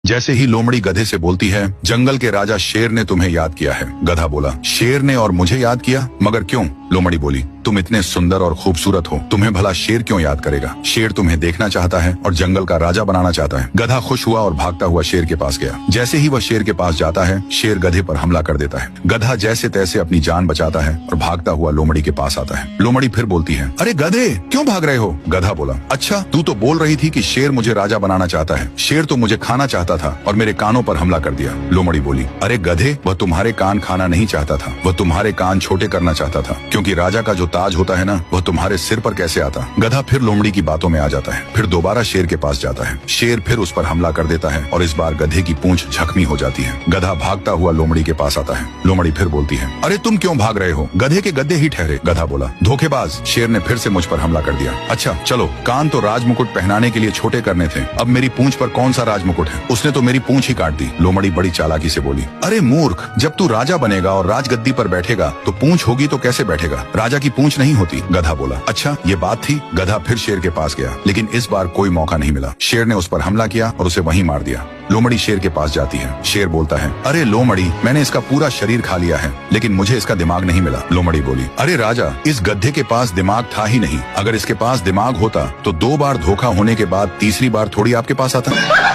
जैसे ही लोमड़ी गधे से बोलती है, जंगल के राजा शेर ने तुम्हें याद किया है। गधा बोला, शेर ने और मुझे याद किया? मगर क्यों? लोमड़ी बोली, तुम इतने सुंदर और खूबसूरत हो, तुम्हें भला शेर क्यों याद करेगा? शेर तुम्हें देखना चाहता है और जंगल का राजा बनाना चाहता है। गधा खुश हुआ और भागता हुआ शेर के पास गया। जैसे ही वह शेर के पास जाता है, शेर गधे पर हमला कर देता है। गधा जैसे तैसे अपनी जान बचाता है और भागता हुआ लोमड़ी के पास आता है। लोमड़ी फिर बोलती है, अरे गधे, क्यों भाग रहे हो? गधा बोला, अच्छा, तू तो बोल रही थी कि शेर मुझे राजा बनाना चाहता है। शेर तो मुझे खाना चाहता था और मेरे कानों पर हमला कर दिया। लोमड़ी बोली, अरे गधे, वह तुम्हारे कान खाना नहीं चाहता था, वह तुम्हारे कान छोटे करना चाहता था, क्योंकि राजा का जो ताज होता है ना, वह तुम्हारे सिर पर कैसे आता? गधा फिर लोमड़ी की बातों में आ जाता है। फिर दोबारा शेर के पास जाता है। शेर फिर उस पर हमला कर देता है और इस बार गधे की पूंछ जख्मी हो जाती है। गधा भागता हुआ लोमड़ी के पास आता है। लोमड़ी फिर बोलती है, अरे तुम क्यों भाग रहे हो? गधे के गद्दे ही ठहरे। गधा बोला, धोखेबाज, शेर ने फिर से मुझ पर हमला कर दिया। अच्छा चलो, कान तो राजमुकुट पहनाने के लिए छोटे करने थे, अब मेरी पूंछ पर कौन सा राजमुकुट है? उसने तो मेरी पूंछ ही काट दी। लोमड़ी बड़ी चालाकी से बोली, अरे मूर्ख, जब तू राजा बनेगा और राजगद्दी पर बैठेगा तो पूंछ होगी तो कैसे बैठेगा? राजा की पूंछ नहीं होती। गधा बोला, अच्छा ये बात थी। गधा फिर शेर के पास गया, लेकिन इस बार कोई मौका नहीं मिला। शेर ने उस पर हमला किया और उसे वहीं मार दिया। लोमड़ी शेर के पास जाती है। शेर बोलता है, अरे लोमड़ी, मैंने इसका पूरा शरीर खा लिया है, लेकिन मुझे इसका दिमाग नहीं मिला। लोमड़ी बोली, अरे राजा, इस गधे के पास दिमाग था ही नहीं। अगर इसके पास दिमाग होता तो 2 बार धोखा होने के बाद तीसरी बार थोड़ी आपके पास आता।